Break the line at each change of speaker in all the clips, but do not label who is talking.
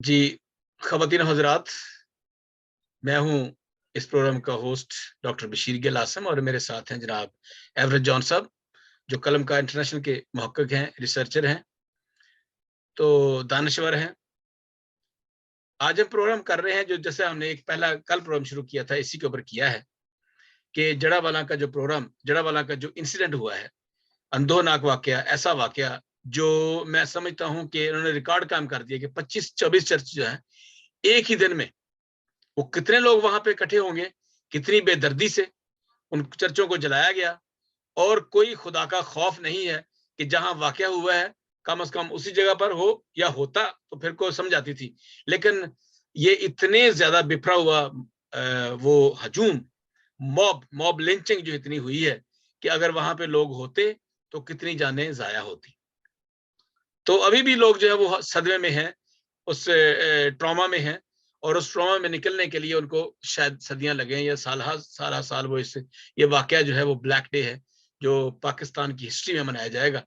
जी, ख़वातीन हज़रात, मैं हूँ इस प्रोग्राम का होस्ट डॉक्टर बशीर गिल आसम और मेरे साथ हैं जनाब एवरेज जॉन साहब, जो कलमकार इंटरनेशनल के मुहक्किक हैं, रिसर्चर हैं, तो दानश्वर हैं। आज हम प्रोग्राम कर रहे हैं जो जैसे हमने एक पहला कल प्रोग्राम शुरू किया था, इसी के ऊपर किया है कि जड़ावाला का जो इंसिडेंट हुआ है, अंधोनाक वाक़या, ऐसा वाक़या जो मैं समझता हूँ कि उन्होंने रिकॉर्ड कायम कर दिया कि 25-24 चर्च जो हैं, एक ही दिन में वो कितने लोग वहां पे इकट्ठे होंगे, कितनी बेदर्दी से उन चर्चों को जलाया गया और कोई खुदा का खौफ नहीं है कि जहां वाकया हुआ है कम से कम उसी जगह पर हो, या होता तो फिर को समझ आती थी। लेकिन ये इतने ज्यादा बिफरा हुआ वो हजूम, मॉब मॉब लिंचिंग जो इतनी हुई है कि अगर वहां पे लोग होते तो कितनी जानें जाया होती। तो अभी भी लोग जो है वो सदमे में हैं, उस ट्रॉमा में हैं, और उस ट्रॉमा में निकलने के लिए उनको शायद सदियां लगे या साल साल वो इससे ये वाकया जो है वो ब्लैक डे है जो पाकिस्तान की हिस्ट्री में मनाया जाएगा।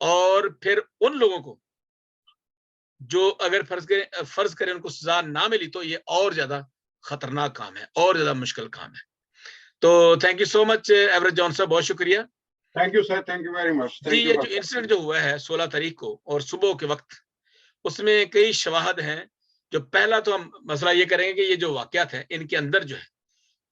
और फिर उन लोगों को जो अगर फर्ज करें उनको सजा ना मिली तो ये और ज्यादा खतरनाक काम है और ज्यादा मुश्किल काम है। तो thank you so much average John साहब, बहुत शुक्रिया।
Thank you sir, thank you very much.
जी, ये जो इंसिडेंट जो हुआ है 16 तारीख को और सुबह के वक्त, उसमें कई शवाहद हैं। जो पहला तो हम मसला ये करेंगे कि ये जो वाकयात हैं इनके अंदर जो है,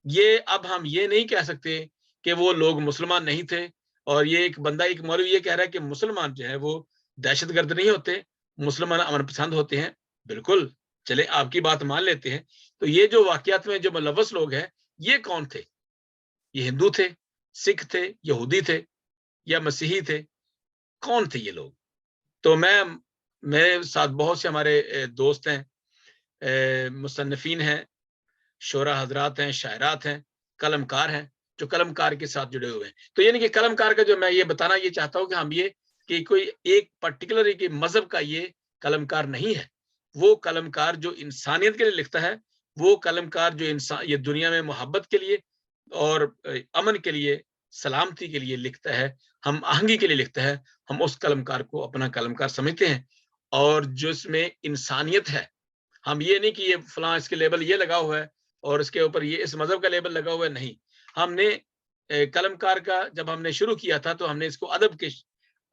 ये अब हम ये नहीं कह सकते कि वो लोग मुसलमान नहीं थे। और ये एक बंदा, एक मौलवी ये कह रहा है कि मुसलमान जो है वो दहशतगर्द नहीं होते, मुसलमान अमन पसंद होते हैं। बिल्कुल, चले आपकी बात मान लेते हैं। तो ये जो वाकयात में जो मुलव्वस लोग हैं, ये कौन थे? ये हिंदू थे, सिख थे, यहूदी थे या मसीही थे? कौन थे ये लोग? तो मेरे साथ बहुत से हमारे दोस्त हैं, मुसन्निफीन हैं, शोरा हजरात हैं, शायरात हैं, कलमकार हैं, जो कलमकार के साथ जुड़े हुए हैं। तो यानी कि कलमकार का जो मैं ये बताना ये चाहता हूँ कि हम ये कि कोई एक पर्टिकुलर एक मजहब का ये कलमकार नहीं है। वो कलमकार जो इंसानियत के लिए लिखता है, वो कलमकार जो इंसान ये दुनिया में मोहब्बत के लिए और अमन के लिए, सलामती के लिए लिखता है, हम आहंगी के लिए लिखता है, हम उस कलमकार को अपना कलमकार समझते हैं। और जिसमें इंसानियत है, हम ये नहीं कि ये फलां इसके लेबल ये लगा हुआ है और इसके ऊपर ये इस मजहब का लेबल लगा हुआ है, नहीं। हमने कलमकार का जब हमने शुरू किया था तो हमने इसको अदब के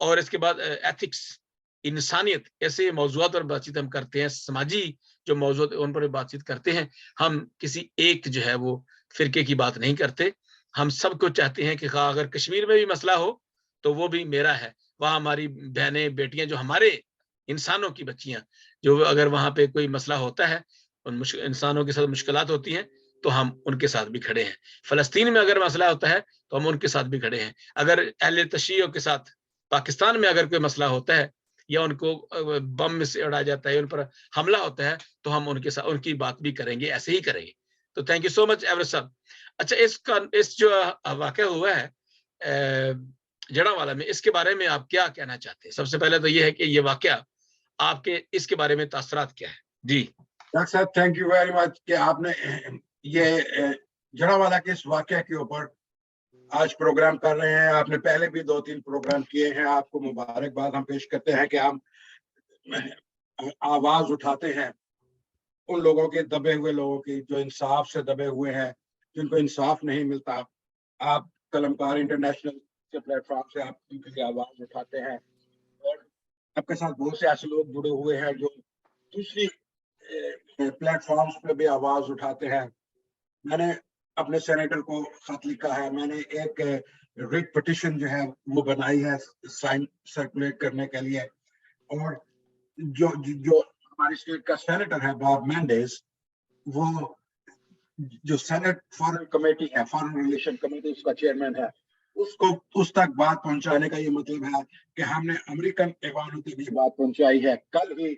और इसके बाद एथिक्स, इंसानियत, ऐसे मौजूद पर बातचीत हम करते हैं, समाजी जो मौजूद उन पर बातचीत करते हैं। हम किसी एक जो है वो फिरके की बात नहीं करते। हम सबको चाहते हैं कि अगर कश्मीर में भी मसला हो तो वो भी मेरा है, वहाँ हमारी बहनें बेटियां जो हमारे इंसानों की बच्चियां, जो अगर वहां पे कोई मसला होता है, उन इंसानों के साथ मुश्किलात होती हैं, तो हम उनके साथ भी खड़े हैं। फलस्तीन में अगर मसला होता है तो हम उनके साथ भी खड़े हैं। अगर अहले तशय्युओं के साथ पाकिस्तान में अगर कोई मसला होता है या उनको बम से उड़ाया जाता है, उन पर हमला होता है, तो हम उनके साथ उनकी बात भी करेंगे, ऐसे ही करेंगे। तो thank you so much average साहब। अच्छा, इस जो वाकया हुआ है जड़ावाला में, इसके बारे में आप क्या कहना चाहते हैं? सबसे पहले तो ये है कि ये वाकया आपके इसके बारे में तासरात क्या है? जी
डॉक्टर साहब, थैंक यू वेरी मच कि आपने ये जड़ावाला के इस वाकया के ऊपर आज प्रोग्राम कर रहे हैं। आपने पहले भी 2-3 प्रोग्राम किए हैं। आपको मुबारकबाद हम पेश करते हैं कि हम आवाज उठाते हैं उन लोगों के, दबे हुए लोगों की, जो इंसाफ से दबे हुए हैं, जिनको इंसाफ नहीं मिलता। आप कलमकार इंटरनेशनल के प्लेटफॉर्म से आप उनके लिए आवाज उठाते हैं और आपके साथ बहुत से ऐसे लोग जुड़े हुए हैं जो दूसरी प्लेटफॉर्म्स पे भी आवाज उठाते हैं। मैंने अपने सेनेटर को खत लिखा है, मैंने एक रिट पिटिशन जो है वो बनाई है साइन सर्कुलेट करने के लिए। और जो जो हमारी स्टेट का सेनेटर है बॉब मेंडेस, वो जो सेनेट फॉरेन कमेटी है, फॉरेन रिलेशन कमेटी, उसका चेयरमैन है, उसको उस तक बात पहुंचाने का ये मतलब है कि हमने अमेरिकन एवानों तक ये बात पहुंचाई है। कल ही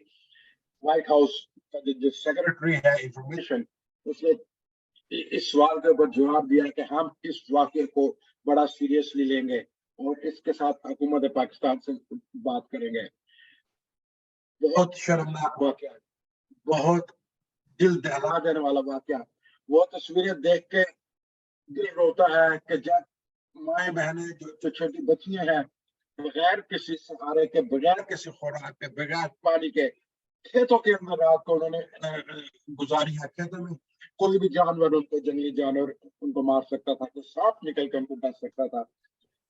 व्हाइट हाउस का जो सेक्रेटरी है इंफॉर्मेशन, उसने इस सवाल के ऊपर जवाब दिया कि हम इस वाक्य को बड़ा सीरियसली लेंगे और इसके साथ हुकूमत पाकिस्तान से बात करेंगे। बहुत शर्मनाक वाक्य, बहुत दिल दहला देने वाला वाक्य। वो तस्वीरें देख के दिल रोता है कि जब माए बहनें, जो छोटी बच्चियां हैं, बगैर किसी सहारे के, बगैर किसी खुराक के, बगैर पानी के खेतों के अंदर रात को उन्होंने गुजारी है। खेतों में कोई भी जानवर, उनको जंगली जानवर उनको मार सकता था, तो सांप निकल कर उनको बच सकता था।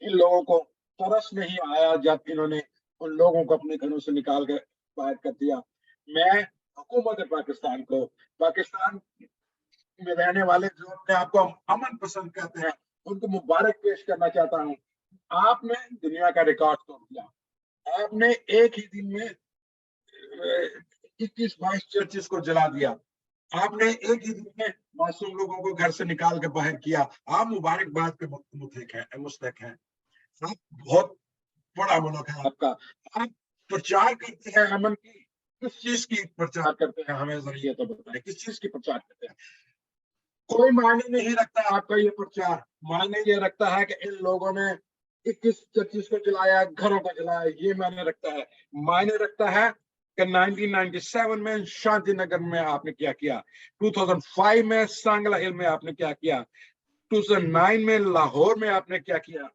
इन लोगों को तरस नहीं आया जब इन्होंने उन लोगों को अपने घरों से निकाल कर बाहर कर दिया। मैं हुकूमत पाकिस्तान को, पाकिस्तान में रहने वाले जो अपने आप को अमन पसंद कहते हैं, उनको मुबारक पेश करना चाहता हूँ। आपने दुनिया का रिकॉर्ड तोड़ दिया। आपने एक ही दिन में 21-22 चर्चिस को जला दिया। आपने एक ही दिन में मासूम लोगों को घर से निकाल के बाहर किया। आप मुबारकबाद के मुस्तक हैं। आप बहुत बड़ा मुल्क है आपका। आप प्रचार करते हैं अमन की, किस चीज की प्रचार करते हैं? हमें जरा ये तो बताएं, किस चीज की प्रचार करते हैं? कोई मायने नहीं रखता आपका ये प्रचार। मायने ये रखता है कि इन लोगों ने 21-25 को जलाया, घरों को जलाया, ये मायने रखता है। मायने रखता है कि 1997 में शांति नगर में आपने क्या किया, 2005 में सांगला हिल में आपने क्या किया, 2009 में लाहौर में आपने क्या किया,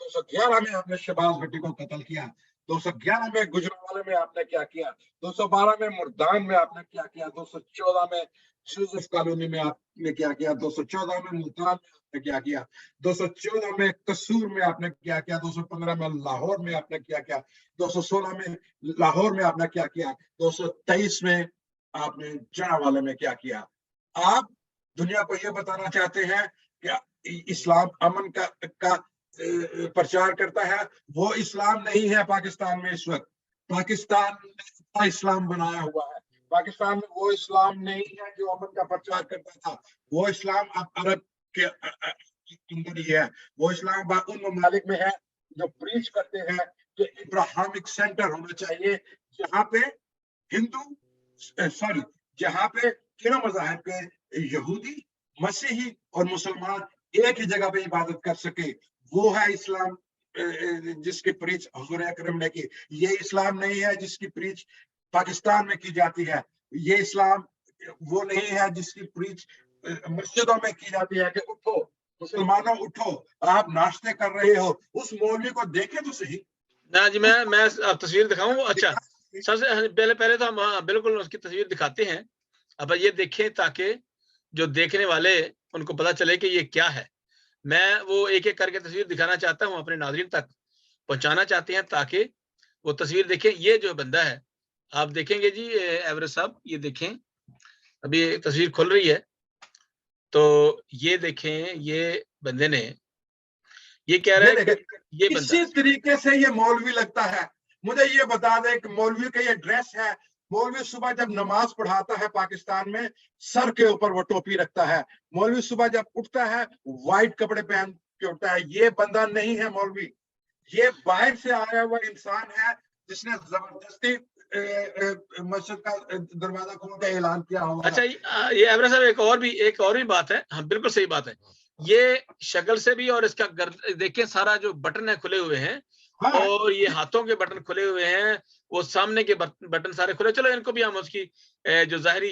211 में आपने शहबाज भट्टी को कत्ल किया, 211 में गुजरांवाले में आपने क्या किया, 212 में मुर्दान में आपने क्या किया, 214 में यूसुफ कॉलोनी में आपने क्या किया, 214 में मुल्तान में आपने क्या किया, 214 में कसूर में आपने क्या किया, 215 में लाहौर में आपने क्या किया, 216 में लाहौर में आपने क्या किया, 223 में आपने जनावाले में क्या किया। आप दुनिया को यह बताना चाहते हैं कि इस्लाम अमन का प्रचार करता है। वो इस्लाम नहीं है पाकिस्तान में इस वक्त। पाकिस्तान ने इस्लाम बनाया हुआ है। पाकिस्तान में वो इस्लाम नहीं है जो अमन का प्रचार करता था। वो इस्लाम अब अरब के अंदर ही है। वो इस्लाम उन ममालिक में है जो प्रीच करते हैं कि इब्राहिमिक सेंटर होना चाहिए, जहाँ पे हिंदू सॉरी जहाँ पे तीनों मज़ाहिब के यहूदी, मसीही और मुसलमान एक ही जगह पे इबादत कर सके। वो है इस्लाम जिसकी प्रीच हुजूर अकरम ने की। ये इस्लाम नहीं है जिसकी प्रीच पाकिस्तान में की जाती है। ये इस्लाम वो नहीं है जिसकी प्रीच मस्जिदों में की जाती है कि उठो मुसलमानों उठो, आप नाश्ते कर रहे हो। उस मौलवी को देखे तो सही
ना जी। मैं अब तस्वीर दिखाऊं। अच्छा, सबसे पहले तो हम बिल्कुल उसकी तस्वीर दिखाते हैं। अब ये देखें ताकि जो देखने वाले उनको पता चले कि ये क्या है। मैं वो एक-एक करके तस्वीर दिखाना चाहता हूँ, अपने नाज़रीन तक पहुँचाना चाहते हैं ताकि वो तस्वीर देखें। ये जो बंदा है, आप देखेंगे जी एवरेज साहब, ये देखें, अभी ये तस्वीर खुल रही है। तो ये देखें, ये बंदे ने ये कह रहा है कि ये बंदा
किसी तरीके से ये मौलवी लगता है। मुझे ये बता दे कि मौलवी का ये ड्रेस है। मौलवी सुबह जब नमाज पढ़ाता है पाकिस्तान में, सर के ऊपर वो टोपी रखता है। मौलवी सुबह जब उठता है व्हाइट कपड़े पहन के उठता है। ये बंदा नहीं है मौलवी। ये बाहर से आया हुआ इंसान है जिसने जबरदस्ती मस्जिद का दरवाजा खोल के ऐलान किया हुआ।
अच्छा, ये एवरेज साहब एक और भी बात है। हाँ, बिल्कुल सही बात है। ये शक्ल से भी और इसका देखिए, सारा जो बटन है खुले हुए हैं। हाँ। और ये हाथों के बटन खुले हुए हैं, वो सामने के बटन सारे खुले। चलो, इनको भी हम उसकी जो ज़ाहिरी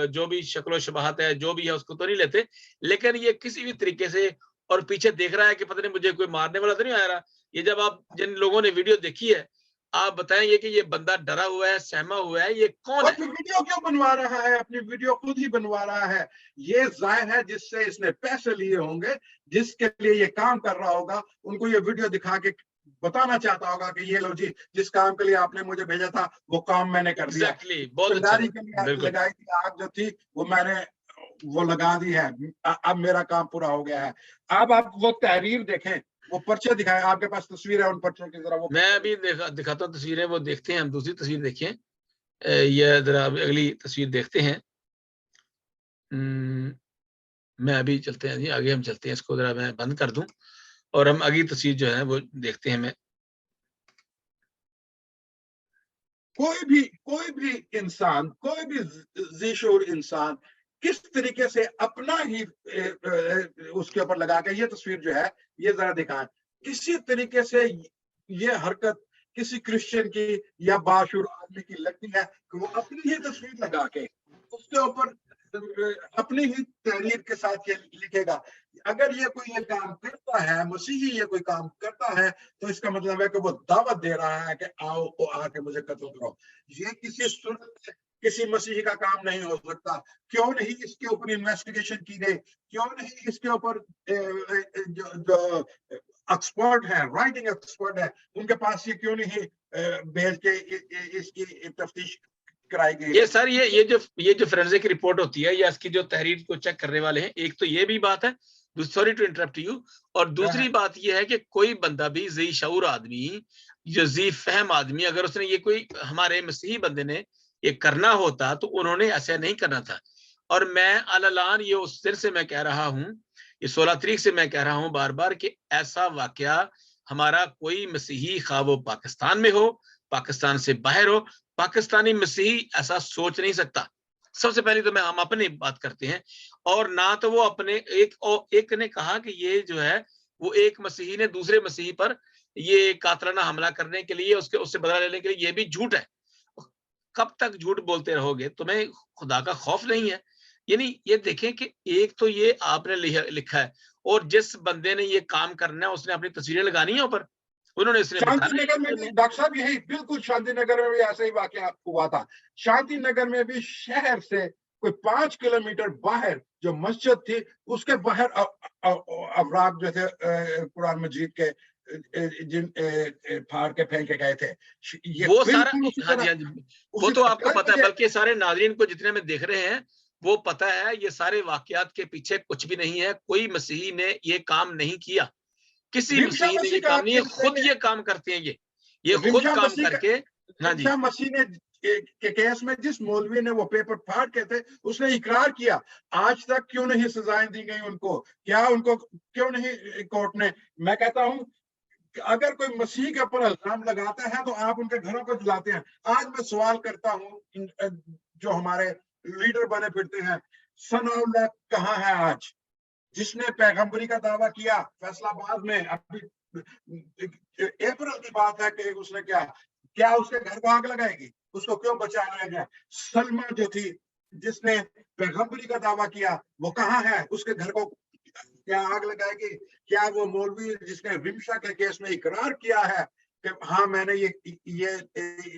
जो भी शक्ल शबाहत है, जो भी है, उसको तो नहीं लेते, लेकिन ये किसी भी तरीके से और पीछे देख रहा है कि पता नहीं मुझे कोई मारने वाला तो नहीं आ रहा। ये जब आप जिन लोगों ने वीडियो देखी है, आप बताएंगे कि ये बंदा डरा हुआ है, सहमा हुआ है, ये कौन है?
वीडियो क्यों बनवा रहा है? अपनी वीडियो खुद ही बनवा रहा है। ये जाहिर है जिससे इसने पैसे लिए होंगे, जिसके लिए ये काम कर रहा होगा, उनको ये वीडियो दिखा के बताना चाहता होगा कि ये लो जी, जिस काम के लिए आपने मुझे भेजा था वो काम मैंने कर दिया।
Exactly, बहुत अच्छा।
के लिए लगाई थी आग जो थी वो मैंने वो लगा दी है। अब मेरा काम पूरा हो गया है। अब आप वो तहरीर देखें, वो पर्चे दिखाएं। आपके पास तस्वीर है उन पर्चों की, जरा वो
मैं अभी दिखाता हूँ तस्वीरें। वो देखते हैं, हम दूसरी तस्वीर देखें। ये जरा अगली तस्वीर देखते हैं। मैं अभी चलते हैं जी, आगे हम चलते हैं। इसको जरा मैं बंद कर दूं और हम अगली तस्वीर जो है वो देखते हैं। मैं
कोई भी इंसान, कोई भी ज़ीशूर इंसान किस तरीके से अपना ही उसके ऊपर लगा के, ये तस्वीर जो है ये जरा दिखाएं, किसी तरीके से ये हरकत किसी क्रिश्चियन की या बाशूर आदमी की लगती है कि वो अपनी ही तस्वीर लगा के उसके ऊपर अपनी ही तहरीर के साथ ये लिखेगा। अगर ये कोई ये काम करता है, मसीही ये कोई काम करता है, तो इसका मतलब है कि वो दावत दे रहा है कि आओ तो आके मुझे कत्ल करो। ये किसी सूरत किसी मसीही का काम नहीं हो सकता। क्यों नहीं इसके ऊपर इन्वेस्टिगेशन की गई? क्यों नहीं इसके ऊपर जो एक्सपर्ट है, राइटिंग एक्सपर्ट है, उनके पास ये क्यों नहीं भेज के इसकी तफ्तीश कराई गई?
ये सर ये जो फोरेंसिक रिपोर्ट होती है या इसकी जो तहरीर को चेक करने वाले हैं, एक तो ये भी बात है, सॉरी टू इंटरप्ट यू, और दूसरी बात ये है कि कोई बंदा भी ज़ी शऊर आदमी, जो ज़ी फहम आदमी, अगर उसने ये कोई हमारे मसीही बंदे ने ये करना होता तो उन्होंने ऐसा नहीं करना था। और मैं अल-आन ये उस दिन से मैं कह रहा हूँ, ये 16 तारीख से मैं कह रहा हूँ बार-बार कि ऐसा वाकया हमारा कोई मसीही, खा वो पाकिस्तान में हो, पाकिस्तान से बाहर हो, पाकिस्तानी मसीही ऐसा सोच नहीं सकता। सबसे पहले तो हम अपनी बात करते हैं, और ना तो वो अपने एक ने कहा कि ये जो है वो एक मसीही ने दूसरे मसीही पर ये कातलाना हमला करने के लिए, उससे बदला लेने के लिए, ये भी झूठ है। कब तक झूठ बोलते रहोगे? तुम्हें खुदा का खौफ नहीं है? यानी ये देखें कि एक तो ये आपने लिखा है, और जिस बंदे ने ये काम करना है उसने अपनी तस्वीरें लगानी है ऊपर, उन्होंने इसने
शांति नगर में भी डॉक्टर साहब यही बिल्कुल शांति नगर में भी ऐसा ही वाकया हुआ था। शांति नगर में भी शहर से कोई 5 किलोमीटर बाहर जो मस्जिद थी, उसके बाहर अफराद जो थे कुरान मजीद के जिन फाड़ के फेंके गए थे, ये
वो सारा, हाँ जी,
हाँ
जी, वो तो आपको पता है, बल्कि सारे नाज़रीन को जितने में देख रहे हैं वो पता है, ये सारे वाकयात के पीछे कुछ भी नहीं है। कोई मसीही ने ये काम नहीं किया, किसी मसीही ने ये काम नहीं, ये खुद ये काम करते हैं, ये खुद काम करके। हाँ जी,
मसीह ने के केस में जिस मौलवी ने वो पेपर फाड़ के थे, उसने इकरार किया। आज तक क्यों नहीं सजाएं दी गई उनको? क्या उनको क्यों नहीं कोर्ट ने? मैं कहता हूं अगर कोई मसीह के ऊपर इल्जाम लगाता है तो आप उनके घरों को जलाते हैं। आज मैं सवाल करता हूं, जो हमारे लीडर बने फिरते हैं, सनाउल्लाह कहाँ है आज? जिसने पैगंबरी का दावा किया फैसलाबाद में, अभी अप्रैल की बात है कि उसने क्या उसके घर को आग लगाएगी? उसको क्यों बचा लिया गया? सलमा जो थी जिसने पैगंबरी का दावा किया, वो कहाँ है? उसके घर को क्या आग लगाएगी? क्या वो मौलवी जिसने विमशा के केस में इकरार किया है कि हाँ मैंने ये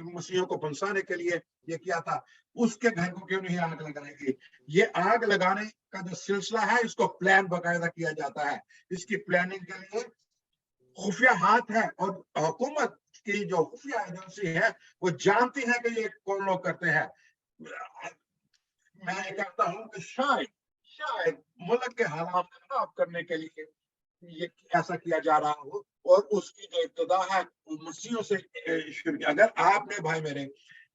मसीहों को फंसाने के लिए ये किया था, उसके घर को क्यों नहीं आग लगाएगी? ये आग लगाने का जो सिलसिला है, इसको प्लान बकायदा किया जाता है। इसकी प्लानिंग के लिए खुफिया हाथ है, और हुकूमत की जो खुफिया एजेंसी है वो जानती है कि ये कौन लोग करते हैं। मैं कहता हूं कि शायद मुल्क के हालात खराब करने के लिए ये ऐसा किया जा रहा हो, और उसकी जो इब्तिदा है वो मसीहों से शुरू। अगर आपने भाई मेरे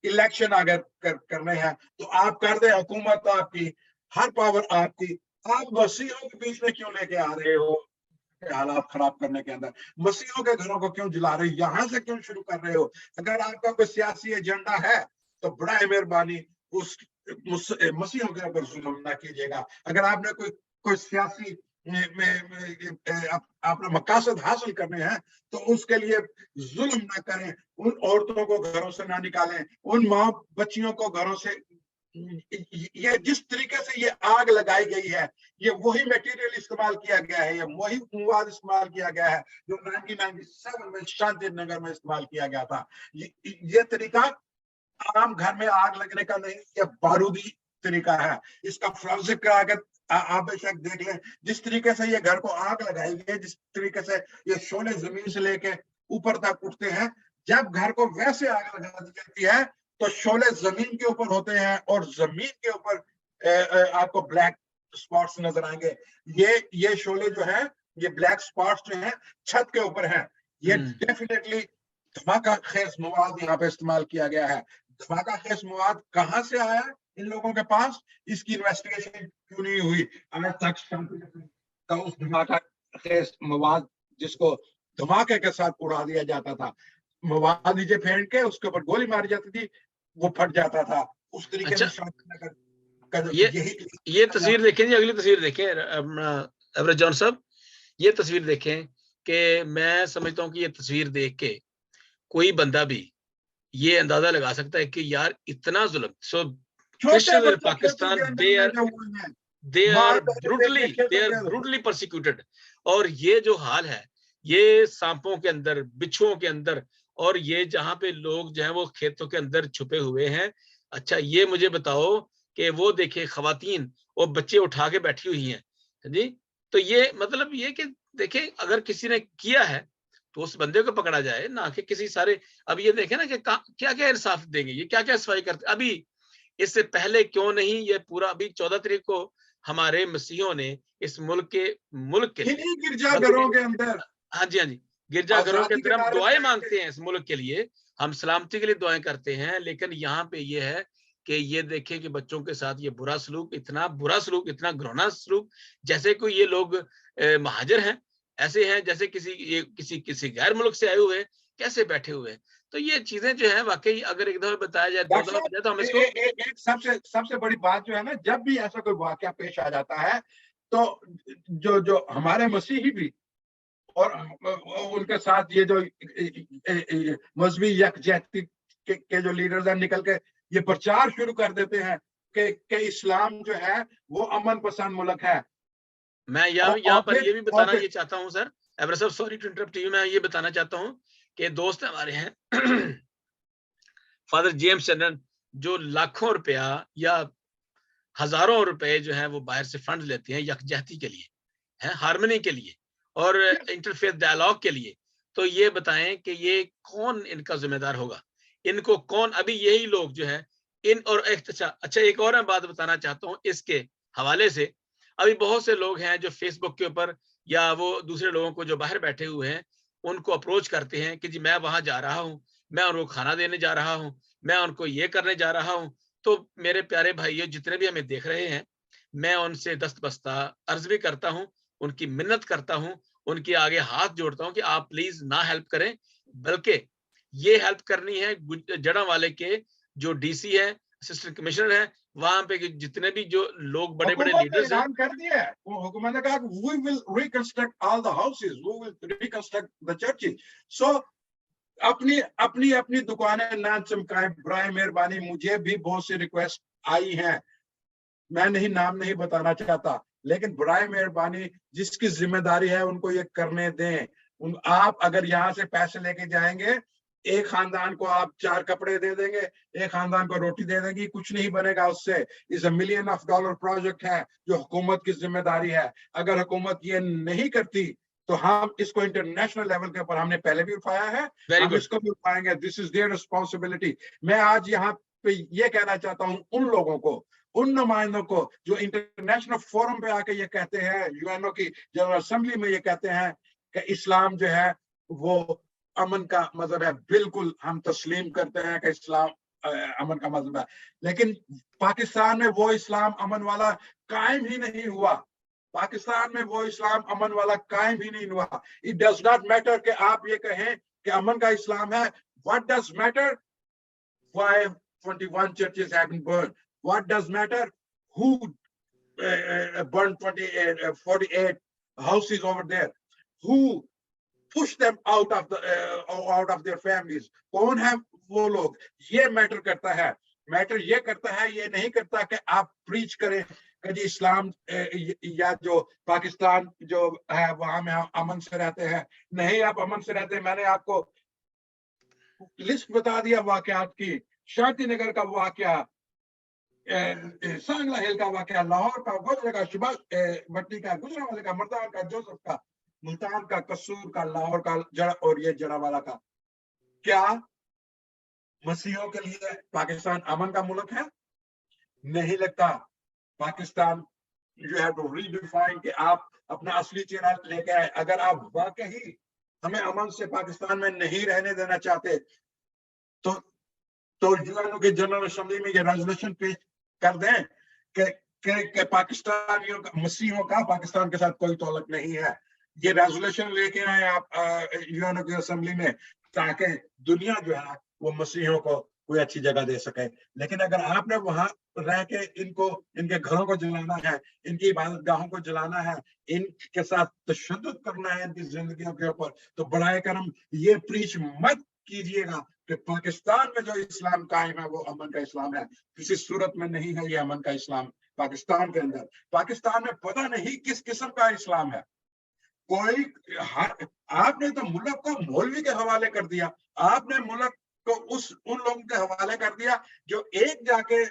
इलेक्शन अगर करने हैं तो आप कर दे, हुकूमत आपकी, हर पावर आपकी, आप मसीहों के बीच में क्यों लेके आ रहे हो? हालात खराब करने के अंदर मसीहों के घरों को क्यों जला रहे हो? यहाँ से क्यों शुरू कर रहे हो? अगर आपका कोई सियासी एजेंडा है तो बड़ा मेहरबानी उस मसीहों के ऊपर जुल्म ना कीजिएगा। अगर आपने कोई सियासी अपना मकासद हासिल करने हैं तो उसके लिए जुल्म ना करें, उन औरतों को घरों से ना निकालें, उन माँ बच्चियों को घरों से। ये जिस तरीके से ये आग लगाई गई है, ये वही मटेरियल इस्तेमाल किया गया है, ये वही मवाद इस्तेमाल किया गया है जो 1997 में शांति नगर में इस्तेमाल किया गया था। ये तरीका आम घर में आग लगने का नहीं, ये बारूदी तरीका है। इसका फोरेंसिक का अगर आप बेशक देख लें, जिस तरीके से ये घर को आग लगाई गई है, जिस तरीके से ये शोले जमीन से लेके ऊपर तक उठते हैं, जब घर को वैसे आग लगा दी जाती है तो शोले जमीन के ऊपर होते हैं, और जमीन के ऊपर आपको ब्लैक स्पॉट्स नजर आएंगे। ये शोले जो है, ये ब्लैक स्पॉट्स जो है छत के ऊपर है। ये डेफिनेटली धमाका खेज मवाद यहाँ पे इस्तेमाल किया गया है। धमाका खेज मवाद कहाँ से आया इन लोगों के पास? इसकी इन्वेस्टिगेशन क्यों नहीं हुई आज तक? उस धमाका खेज मवाद जिसको धमाके के साथ उड़ा दिया जाता था, मवाद नीचे फेंक के उसके ऊपर गोली मारी जाती थी, वो फट जाता था। उस तरीके से
ये तस्वीर देखें जी, अगली तस्वीर देखें एवरेज जॉन साहब, ये तस्वीर देखें कि मैं समझता हूँ कि ये तस्वीर देख के कोई बंदा भी ये अंदाजा लगा सकता है कि यार इतना जुल्म। सो पाकिस्तान, दे आर दे
मार
आर
डाले, देखे
ब्रूटली परसिक्यूटेड। और ये जो हाल है, ये सांपों के अंदर, बिच्छुओं के अंदर, और ये जहां पे लोग जो है वो खेतों के अंदर छुपे हुए हैं। अच्छा ये मुझे बताओ कि वो देखे खवातीन और बच्चे उठा के बैठी हुई हैं जी। तो ये मतलब ये कि देखें, अगर किसी ने किया है तो उस बंदे को पकड़ा जाए, ना कि किसी सारे। अब ये देखें ना कि क्या क्या इंसाफ देंगे, ये क्या क्या सफाई करते अभी। इससे पहले क्यों नहीं ये पूरा, अभी 14 तारीख को हमारे मसीहों ने इस मुल्क के लिए,
इन्हीं गिरजाघरों
बल्कि
के अंदर
हाँ जी, हाँ जी, गिरजाघरों के
आजादी के
अंदर हम
नारे
दुआएं
लगाएंगे।
मांगते हैं इस मुल्क के लिए, हम सलामती के लिए दुआएं करते हैं। लेकिन यहाँ पे ये है कि ये देखें कि बच्चों के साथ ये बुरा सलूक, इतना बुरा सलूक, इतना घृणा सलूक, जैसे कोई ये लोग महाजर हैं, ऐसे हैं जैसे किसी गैर मुल्क से आए हुए हैं, कैसे बैठे हुए हैं। तो ये चीजें जो है वाकई, अगर एक दफा बताया जाए, दो
डॉक्टर
दफा
साहब,
बताया तो हम इसको
एक सबसे सबसे बड़ी बात जो है ना, जब भी ऐसा कोई वाकया पेश आ जाता है, तो जो जो हमारे मसीही भी और उनके साथ ये जो मजहबी यकजहती के जो लीडर्स हैं, निकल के ये प्रचार शुरू कर देते हैं कि इस्लाम जो है वो अमन पसंद मुल्क है।
मैं यहाँ पर ये भी
और
बताना
फिर
ये चाहता हूँ सर, एवरा साहब, सॉरी टू इंटरप्ट यू, मैं ये बताना चाहता हूँ कि दोस्त हमारे हैं फादर जेम्स चंद्रन, जो लाखों रुपया या हजारों रुपए जो है वो बाहर से फंड लेते हैं यकजहती के लिए, है हार्मनी के लिए और इंटरफेथ डायलॉग के लिए। तो ये बताएं कि ये कौन इनका जिम्मेदार होगा, इनको कौन, अभी यही लोग जो है इन, और अच्छा एक और मैं बात बताना चाहता हूँ इसके हवाले से। अभी बहुत से लोग हैं जो फेसबुक के ऊपर या वो दूसरे लोगों को जो बाहर बैठे हुए हैं उनको अप्रोच करते हैं कि जी मैं वहां जा रहा हूँ, मैं उनको खाना देने जा रहा हूँ, मैं उनको ये करने जा रहा हूँ। तो मेरे प्यारे भाइयों, जितने भी हमें देख रहे हैं, मैं उनसे दस्तबस्ता अर्ज भी करता हूँ, उनकी मिन्नत करता हूँ, उनके आगे हाथ जोड़ता हूँ कि आप प्लीज ना हेल्प करें, बल्कि ये हेल्प करनी है जड़ावाले के जो डीसी है, असिस्टेंट कमिश्नर है, वहां पे जितने भी जो लोग बड़े बड़े
हुकूमत ने
लीडर्स हैं।
ऐलान कर दिया है, वो हुकूमत ने कहा we will reconstruct all the houses, we will reconstruct the churches. So अपनी अपनी अपनी दुकानें ना चमकाएं, बराए मेहरबानी। मुझे भी बहुत सी रिक्वेस्ट आई हैं, मैं नाम नहीं बताना चाहता, लेकिन बराए मेहरबानी जिसकी जिम्मेदारी है उनको ये करने दें। आप अगर यहाँ से पैसे लेके जाएंगे, एक खानदान को आप 4 कपड़े दे देंगे, एक खानदान को रोटी दे देंगे, कुछ नहीं बनेगा उससे। इस $1 मिलियन प्रोजेक्ट है जो हुकूमत की जिम्मेदारी है। अगर हुकूमत ये नहीं करती तो हम इसको इंटरनेशनल लेवल के ऊपर, हमने पहले भी उठाया है,
वेरी
हम
गुड।
इसको भी उठाएंगे। This is their responsibility. मैं आज यहाँ पे ये कहना चाहता हूँ उन लोगों को, उन नुमाइंदों को जो इंटरनेशनल फोरम पे आके ये कहते हैं, यूएनओ की जनरल असेंबली में ये कहते हैं कि इस्लाम जो है वो अमन का मजहब है। बिल्कुल हम तस्लीम करते हैं कि इस्लाम अमन का मजहब है, लेकिन पाकिस्तान में वो इस्लाम अमन वाला कायम ही नहीं हुआ। पाकिस्तान में वो इस्लाम अमन वाला कायम ही नहीं हुआ। इट डज नॉट मैटर कि आप ये कहें कि अमन का इस्लाम है। What does matter? 521 churches have been burned. What does matter? Who burned 48 houses over there? Who pushed them out of their families? कौन है वो लोग? ये मैटर करता है। मैटर ये करता है, ये नहीं करता कि आप प्रीच करें कि जी इस्लाम या जो पाकिस्तान जो है वहां में अमन से रहते हैं। नहीं, आप अमन से रहते हैं। मैंने आपको लिस्ट बता दिया वाकयात की। शांति नगर का वाकया, सांगला हिल का वाकया, लाहौर का, गुजरे का, सुभाष भट्टी का, गुजरावाले का, मर्दान का, जोसेफ का, मुल्तान का, कसूर का, लाहौर का, जड़ा और ये जड़ावाला का। क्या मसीहों के लिए पाकिस्तान अमन का मुल्क है? नहीं लगता। Pakistan you have to redefine कि आप अपना असली चेहरा लेके आए। अगर आप वाकई हमें अमन से पाकिस्तान में नहीं रहने देना चाहते तो यूएनओ के जनरल असेंबली में ये रेजोल्यूशन पेश कर दें कि पाकिस्तानियों का, मसीहों का पाकिस्तान के साथ कोई ताल्लुक नहीं है। ये रेजोल्यूशन लेके आए आप यूएनओ की असेंबली में, ताकि दुनिया जो है वो मसीहों को कोई अच्छी जगह दे सके। लेकिन अगर आपने वहां रह के इनको, इनके घरों को जलाना है, इनकी इबादत गाहों को जलाना है, इनके साथ तशद्दुद करना है इनकी जिंदगियों के ऊपर, तो बराए करम ये प्रीच मत कीजिएगा कि पाकिस्तान में जो इस्लाम कायम है वो अमन का इस्लाम है, किसी सूरत में नहीं है ये अमन का इस्लाम। पाकिस्तान के अंदर, पाकिस्तान में पता नहीं किस किस्म का इस्लाम है। कोई आपने तो मुल्क को मौलवी के हवाले कर दिया, आपने मुल्क को उन लोगों के हवाले कर दिया जो एक जाके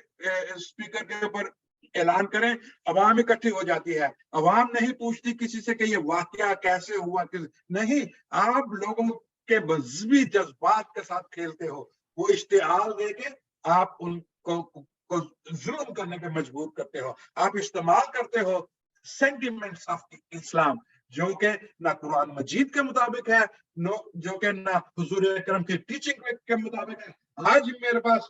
स्पीकर के ऊपर ऐलान करें, अवाम इकट्ठी हो जाती है, अवाम नहीं पूछती किसी से कि ये वाकया कैसे हुआ, नहीं, आप लोगों के मजहबी जज्बात के साथ खेलते हो, वो इश्तिहार देके आप उनको को जुल्म करने पे मजबूर करते हो, आप इस्तेमाल करते हो सेंटिमेंट्स ऑफ इस्लाम जो कि ना कुरान मजीद के मुताबिक है, जो कि ना हुजूर अकरम की टीचिंग के मुताबिक है। आज मेरे पास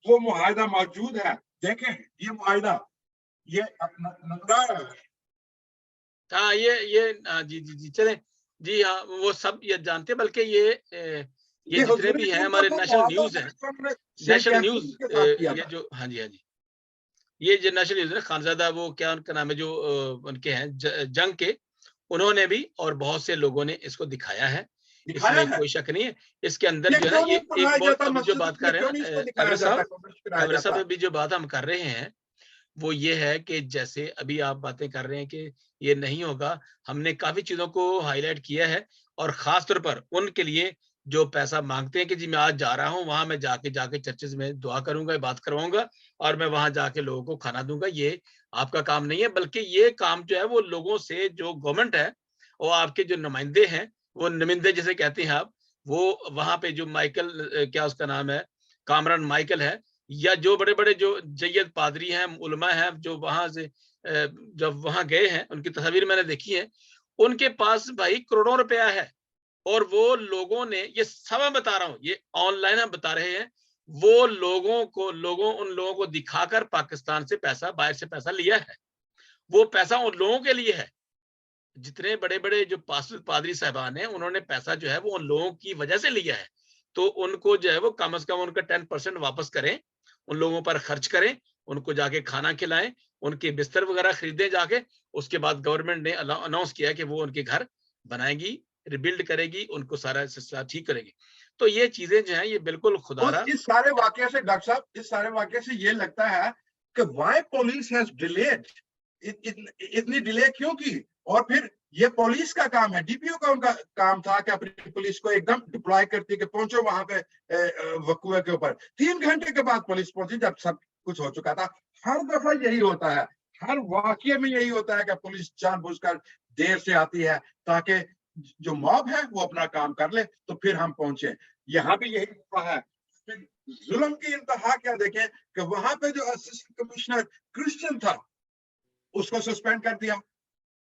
वो मुआहिदा मौजूद है, देखें ये मुआहिदा, ये
हाँ ये जी जी जी चले जी हाँ, वो सब ये जानते हैं, बल्कि ये जितने भी हैं हमारे नेशनल न्यूज है, नेशनल न्यूज ये जो, हाँ जी हाँ जी, ये जो नेशनल न्यूज है, खानजादा वो क्या उनका नाम है जो उनके हैं जंग के, उन्होंने भी और बहुत से लोगों ने इसको दिखाया है, इसमें कोई शक नहीं है। इसके अंदर जो है ना, ये एक बहुत अभी जो बात कर रहे हैं खबर साहब अभी जो बात हम कर रहे हैं वो ये है कि जैसे अभी आप बातें कर रहे हैं कि ये नहीं होगा, हमने काफी चीजों को हाईलाइट किया है, और खास तौर पर उनके लिए जो पैसा मांगते हैं कि जी मैं आज जा रहा हूं, वहां मैं जाके चर्चेज में दुआ करूंगा, बात करवाऊंगा और मैं वहां जाके लोगों को खाना दूंगा, ये आपका काम नहीं है, बल्कि ये काम जो है वो लोगों से, जो गवर्नमेंट है और आपके जो नुमाइंदे हैं, वो नुमाइंदे जिसे कहते हैं आप, वो वहां पे जो माइकल क्या उसका नाम है, कामरान माइकल है, या जो बड़े-बड़े जो जय्यद पादरी हैं, उलमा हैं, जो वहां से जब वहां गए हैं, उनकी तस्वीर मैंने देखी है, उनके पास भाई करोड़ों रुपया है, और वो लोगों ने, ये सब मैं बता रहा हूँ, ये ऑनलाइन हम बता रहे हैं, वो उन लोगों को दिखाकर पाकिस्तान से पैसा, बाहर से पैसा लिया है, वो पैसा उन लोगों के लिए है। जितने बड़े-बड़े जो पास्टर पादरी साहबान हैं, उन्होंने पैसा जो है वो उन लोगों की वजह से लिया है, तो उनको जो है वो कम से कम उनका 10% वापस करें, उन लोगों पर खर्च करें, उनको जाके खाना खिलाएं, उनके बिस्तर वगैरह खरीदें जाके, उसके बाद गवर्नमेंट ने अनाउंस किया कि वो उनके घर बनाएगी, रिबिल्ड करेगी, उनको सारा सिलसिला ठीक करेगी। तो ये चीजें जो हैं ये बिल्कुल खुदारा।
इस सारे वाकये से डॉक्टर साहब, इस सारे वाकये से ये लगता है कि व्हाई पुलिस हैज डिलेड, इतनी डिले क्यों की, और फिर ये पुलिस का काम है, डीपीओ का उनका काम था कि अपनी पुलिस को एकदम डिप्लॉय करती कि पहुंचो वहां पे वकुए के ऊपर। 3 घंटे के बाद पुलिस पहुंची जब सब कुछ हो चुका था। हर दफा यही होता है, हर वाकये में यही होता है कि पुलिस जानबूझकर देर से आती है ताकि जो मॉब है वो अपना काम कर ले, तो फिर हम पहुंचे। यहाँ भी यही हुआ है। फिर जुल्म की इंतहा क्या देखें कि वहां पे जो असिस्टेंट कमिश्नर क्रिश्चियन था उसको सस्पेंड कर दिया।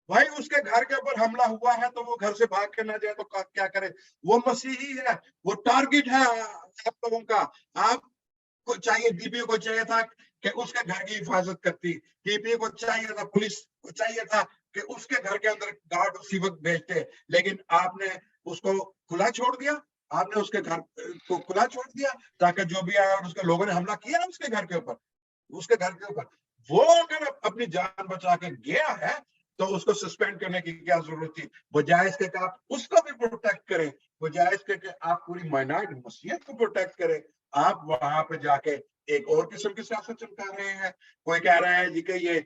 भाई उसके घर के ऊपर हमला हुआ है तो वो घर से भाग के ना जाए तो क्या करे, वो मसीही है, वो टारगेट है आप लोगों का। आपको चाहिए, डीपीओ को चाहिए था कि उसके घर की हिफाजत करती, डीपीओ को चाहिए था, पुलिस को चाहिए था कि उसके घर के अंदर गार्ड उसी वक्त भेजते, लेकिन आपने उसको खुला छोड़ दिया, आपने उसके घर को खुला छोड़ दिया ताकि जो भी आया, और उसके लोगों ने हमला किया ना उसके घर के ऊपर, वो अगर अपनी जान बचा के गया है तो उसको सस्पेंड करने की क्या जरूरत थी। बजाय इसके कि आप उसको भी प्रोटेक्ट करें, बजाय इसके कि आप पूरी माइनॉरिटी मसीहत को प्रोटेक्ट करें, आप वहां पे जाके एक और किस्म की सियासत चमका रहे हैं। कोई कह रहा है जी कि ये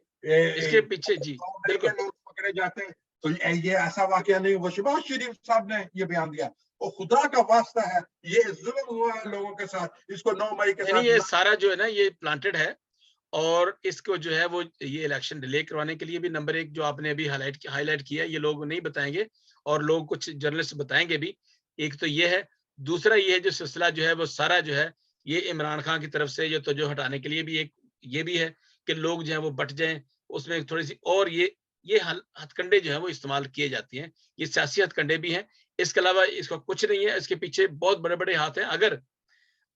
इसके पीछे जी बिल्कुल
लोग पकड़े जाते हैं, तो ये ऐसा वाकया नहीं। वो शहबाज शरीफ साहब ने ये बयान दिया, वो खुदा का वास्ता है, ये जुल्म हुआ है लोगों के साथ, इसको 9 मई के साथ
ये सारा जो है ना ये प्लांटेड है, और इसको जो है वो ये इलेक्शन डिले करवाने के लिए भी नंबर 1 जो आपने अभी हाईलाइट किया, ये लोग नहीं बताएंगे और लोग कुछ जर्नलिस्ट बताएंगे भी। एक तो ये है, दूसरा ये है जो सिलसिला जो है वो सारा जो है ये इमरान खान की तरफ से जो जो हटाने के लिए भी एक ये भी है कि लोग जो है वो बट जाएं उसमें थोड़ी सी, और ये हथकंडे जो है वो इस्तेमाल किए जाते हैं, ये सियासी हथकंडे भी हैं। इसके अलावा इसका कुछ नहीं है, इसके पीछे बहुत बड़े-बड़े हाथ हैं।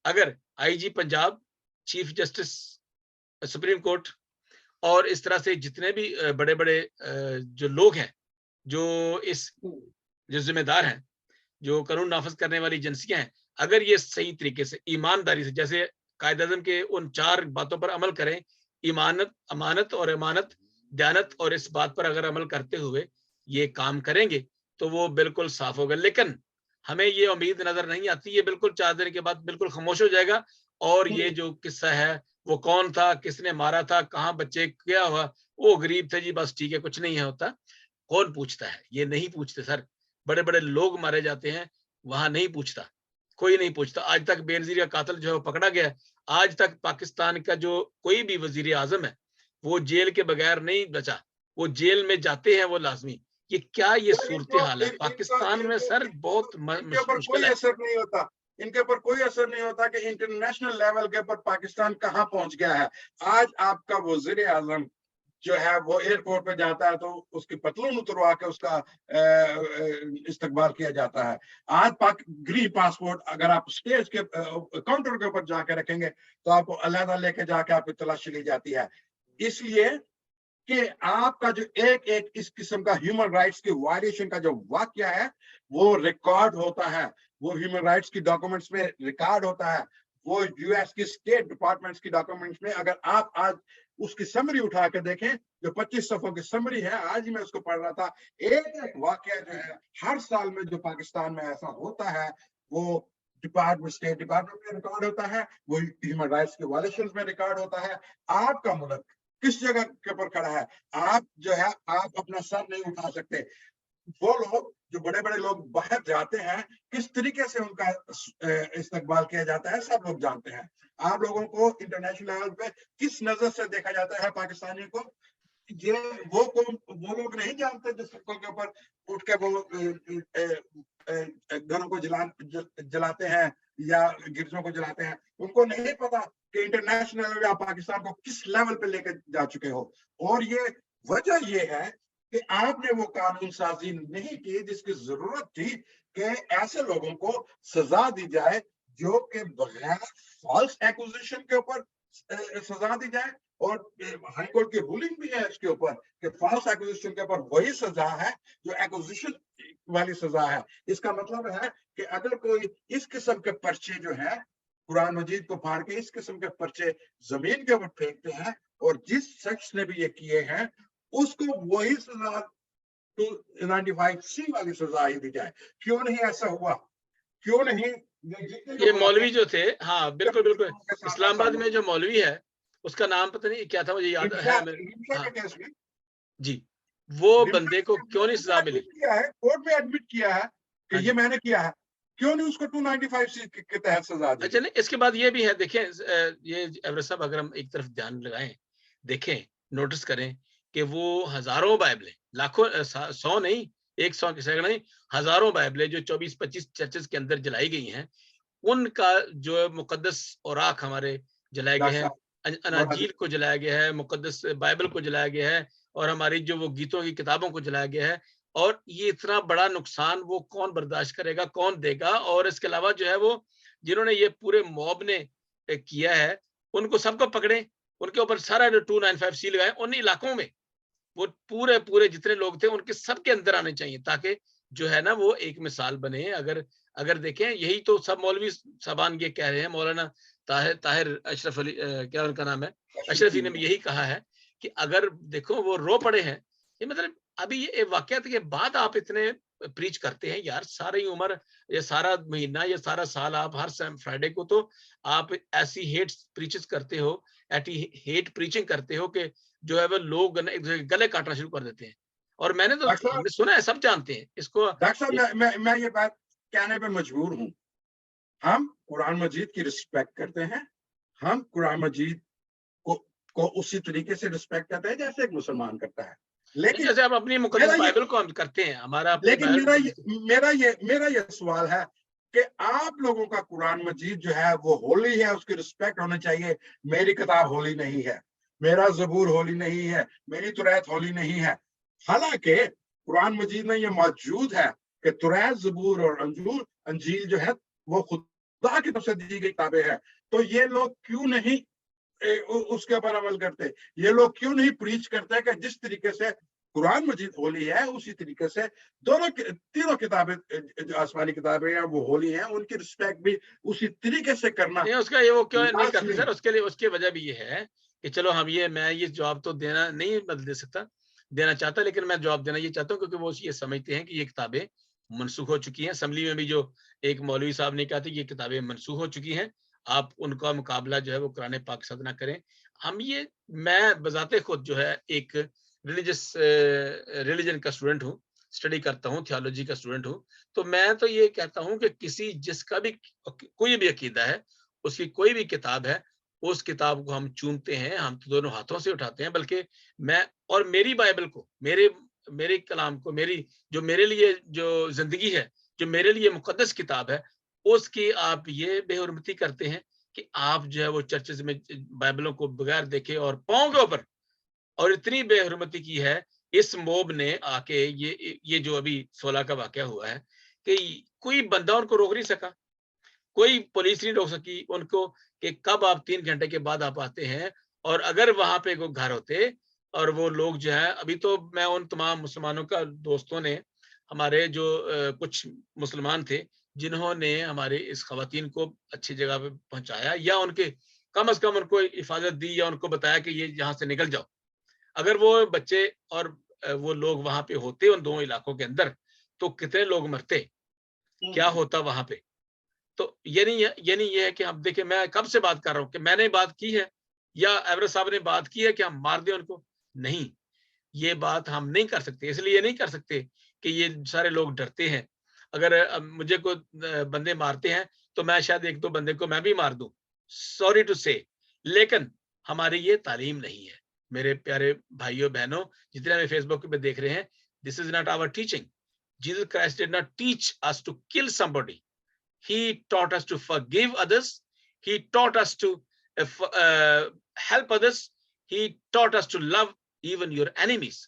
अगर IG Punjab, chief justice supreme court और इस तरह से जितने भी बड़े-बड़े जो लोग हैं, जो जिम्मेदार हैं, जो कानून नाफिज करने वाली एजेंसियां हैं, अगर ये सही तरीके से ईमानदारी से, जैसे कायदे-आज़म के उन 4 बातों पर अमल करें, ईमानत, अमानत और इमानत, दयानत, और इस बात पर अगर अमल करते हुए ये काम करेंगे तो वो बिल्कुल साफ होगा। लेकिन हमें ये उम्मीद नजर नहीं आती, ये बिल्कुल 4 दिन के बाद बिल्कुल खामोश हो जाएगा। और ये जो किस्सा है, वो कौन था, किसने मारा था, कहाँ बच्चे, क्या हुआ, वो गरीब थे जी, बस ठीक है, कुछ नहीं है होता। कौन पूछता है? ये नहीं पूछते सर। बड़े-बड़े लोग मारे जाते हैं, वहाँ नहीं पूछता, कोई नहीं पूछता। आज तक बेनज़ीर का कातिल जो है वो पकड़ा गया है। आज तक पाकिस्तान का जो कोई भी वज़ीर-ए-आज़म है, वो जेल के बगैर नहीं बचा। वो जेल में जाते हैं वो लाज़मी। ये क्या ये
सर इनको
सूरत-ए-हाल है?
इनका
पाकिस्तान में
इनको
सर
इनको
बहुत म
इनके
मुश
ऊपर
मुश्किल
कोई
है।
असर नहीं होता। इनके ऊपर कोई असर नहीं होता कि इंटरनेशनल लेवल के ऊपर पाकिस्तान कहाँ पहुंच गया है। आज आपका वजीर आजम जो है वो एयरपोर्ट पे जाता है तो उसकी पतलून उतरवा के उसका इस्तकबाल किया जाता है। आज ग्रीन पासपोर्ट अगर आप स्टेज के काउंटर के ऊपर जाके रखेंगे तो आपको अलहदा लेके जाके आपकी तलाशी ली जाती है। इसलिए कि आपका जो एक एक इस किस्म का ह्यूमन राइट्स की वायलेशन का जो वाकया है वो रिकॉर्ड होता है, वो ह्यूमन राइट्स की डॉक्यूमेंट्स में रिकॉर्ड होता है, वो यूएस की स्टेट डिपार्टमेंट्स की डॉक्यूमेंट्स में। अगर आप आज उसकी समरी उठा के देखें, जो 25 सफ़ों की समरी है, आज ही मैं उसको पढ़ रहा था, एक एक वाकया जो है हर साल में जो पाकिस्तान में ऐसा होता है वो डिपार्टमेंट, स्टेट डिपार्टमेंट में रिकॉर्ड होता है, वो ह्यूमन राइट्स के वायलेशन में रिकॉर्ड होता है। आपका मुल्क किस जगह के ऊपर खड़ा है? आप जो है आप अपना सर नहीं उठा सकते। वो लोग जो बड़े-बड़े लोग बाहर जाते हैं, किस तरीके से उनका इस्तकबाल किया जाता है, सब लोग जानते हैं। आप लोगों को इंटरनेशनल लेवल पे किस नज़र से देखा जाता है पाकिस्तानियों को, ये वो लोग नहीं जानते जो सड़कों के ऊपर उठ के वो घरों को जलाते हैं या गिरजों को जलाते हैं। उनको नहीं पता कि इंटरनेशनल लेवल आप पाकिस्तान को किस लेवल पे लेकर जा चुके हो। और ये वजह ये है कि आपने वो कानून साजी नहीं की जिसकी जरूरत थी कि ऐसे लोगों को सजा दी जाए जो कि बगैर फॉल्स एक्विजिशन के ऊपर सजा दी जाए। और हाई कोर्ट की रूलिंग भी है इसके ऊपर कि फॉल्स एक्विजिशन के ऊपर वही सजा है जो एक्विजिशन वाली सजा है। इसका मतलब है कि अगर कोई इस किस्म के पर्चे जो है कुरान मजीद को फाड़ के इस किस्म के पर्चे जमीन के ऊपर फेंकते हैं और जिस शख्स ने भी ये किए हैं उसको वही सजा 295C वाली सजा ही दी जाए। क्यों नहीं ऐसा हुआ? क्यों नहीं जितने
ये
लोग वाकई
मौलवी जो थे, हाँ, बिल्कुल, बिल्कुल।
के साथ ऐसा
इस्लामाबाद
हुआ?
में जो मौलवी है, उसका नाम पता नहीं क्या था, मुझे याद है मेरे।
रिम्शा के
हाँ,
केस में
जी। वो
रिम्शा
बंदे
के
को
केस में
क्यों नहीं
उसने
सज़ा मिली?
एडमिट किया है, कोर्ट में एडमिट किया है
हाँ
कि ये
जी।
मैंने किया है। क्यों नहीं उसको 295C के तहत सजा दी
अच्छा
गई?
नहीं, इसके बाद ये भी है, देखें ये एवरेस्ट साहब, अगर हम एक तरफ ध्यान लगाएं, देखें, नोटिस करें कि वो हजारों बाइबलें, लाखों 100 नहीं, 100 की सैकड़ों नहीं, हजारों बाइबलें जो 24-25 चर्चेस के अंदर जलाई गई हैं, उनका जो मुकद्दस औराक हमारे जलाए गए
डॉक्टर
हैं,
साहब बहुत
अनाजील को जलाया गया है, मुकद्दस बाइबल को जलाया गया है, और हमारी जो वो गीतों की किताबों को जलाया गया है। और ये इतना बड़ा नुकसान वो कौन बर्दाश्त करेगा, कौन देगा? और इसके अलावा जो है वो जिन्होंने ये पूरे मॉब ने किया है, उनको सबको पकड़े, उनके ऊपर सारा जो 295C लगाए, उन इलाकों में वो पूरे जितने लोग थे उनके सबके अंदर आने चाहिए, ताकि जो है ना वो एक मिसाल बने। अगर अगर देखें, यही तो सब मौलवी साहबान ये कह रहे हैं, मौलाना ताहिर ताहिर अशरफ अली, क्या उनका नाम है, अशरफी ने भी यही कहा है कि अगर देखो वो रो पड़े हैं। ये मतलब अभी ये वाकयात के बाद आप इतने प्रीच करते हैं यार, सारी उम्र, ये सारा महीना, ये सारा साल आप हर फ्राइडे को तो आप ऐसी हेट प्रीचेस करते हो, ऐसी हेट प्रीचिंग करते हो कि जो है वो लोग ना एक दूसरे के गले काटना शुरू कर देते हैं। और मैंने तो,
डॉक्टर साहब
हमने सुना है, सब जानते हैं इसको।
मैं ये बात कहने पे मजबूर हूँ। हम कुरान मजीद की रिस्पेक्ट करते हैं। हम कुरान मजीद को उसी तरीके से रिस्पेक्ट करते हैं जैसे एक मुसलमान करता है।
नहीं,
लेकिन
जैसे आप अपनी मुकद्दस
मेरा ये
बाइबल को हम करते हैं, हमारा अपनी
लेकिन
बाइबल।
मेरा ये सवाल है कि आप लोगों का कुरान मजीद जो है वो होली है, उसकी रिस्पेक्ट होनी चाहिए। मेरी किताब होली नहीं है, मेरा ज़बूर होली नहीं है, मेरी तुरैत होली नहीं है। हालांकि कुरान मजीद में ये मौजूद है कि तुरैत, ज़बूर और अंजील जो है वो खुदा की तरफ से दी गई किताबें हैं। तो ये लोग क्यों नहीं उसके ऊपर अमल करते? ये लोग क्यों नहीं प्रीच करते कि जिस तरीके से कुरान मजीद होली है उसी तरीके से दोनों तीनों किताबें जो आसमानी किताबें हैं वो होली हैं, उनकी रिस्पेक्ट भी उसी तरीके से करना
नहीं, उसका ये वो क्यों नहीं करते
लाजमी
सर?
है।
उसके लिए उसकी वजह भी ये है कि चलो हम मैं ये जवाब तो देना नहीं, बदल दे सकता, देना चाहता, लेकिन मैं जवाब देना ये चाहता हूँ क्योंकि वो ये समझते हैं कि ये किताबें मनसूख हो चुकी हैं। असेंबली में भी जो एक मौलवी साहब ने कहा था ये किताबें मनसूख हो चुकी हैं, आप उनका मुकाबला जो है वो कुरान पाक के साथ ना करें। मैं बजाते खुद जो है एक रिलीजन का स्टूडेंट हूँ, स्टडी करता हूँ, थियोलॉजी का स्टूडेंट हूँ। तो मैं तो ये कहता हूँ कि जिसका भी कोई भी अकीदा है, उसकी कोई भी किताब है, उस किताब को हम चूमते हैं, हम तो दोनों हाथों से उठाते हैं। बल्कि मैं और मेरी बाइबल को, मेरे कलाम को, जो मेरे लिए जो जिंदगी है, जो मेरे लिए मुकद्दस किताब है, उसकी आप ये बेहुरमती करते हैं कि आप जो है वो चर्चेज में बाइबलों को बगैर देखे और पाँव के ऊपर, और इतनी बेहुरमती की है इस मोब ने आके, ये जो अभी 16 का वाकया हुआ है, कि कोई बंदा उनको रोक नहीं सका, कोई पुलिस नहीं रोक सकी उनको कि कब आप 3 घंटे के बाद आप आते हैं। और अगर वहां पे कोई घर होते और वो लोग जो है, अभी तो मैं उन तमाम मुसलमानों का, दोस्तों ने, हमारे जो कुछ मुसलमान थे जिन्होंने हमारे इस खवातीन को अच्छी जगह पे पहुंचाया, या उनके कम से कम उनको हिफाजत दी, या उनको बताया कि ये यहाँ से निकल जाओ। अगर वो बच्चे और वो लोग वहां पे होते उन दोनों इलाकों के अंदर, तो कितने लोग मरते, क्या होता वहां पे। तो ये नहीं है कि हम देखिए, मैं कब से बात कर रहा हूँ कि मैंने बात की है या एवरेस्ट साहब ने बात की है कि हम मार दें उनको। नहीं, ये बात हम नहीं कर सकते। इसलिए नहीं कर सकते कि ये सारे लोग डरते हैं। अगर मुझे कोई बंदे मारते हैं तो मैं शायद एक दो बंदे को मैं भी मार दूं, सॉरी टू से। लेकिन हमारी ये तालीम नहीं है। मेरे प्यारे भाइयों बहनों, जितने हमें फेसबुक पे देख रहे हैं, this is not our teaching. Jesus Christ did not teach us to kill somebody, he taught us to forgive others, he taught us to help others, he taught us to love even your enemies।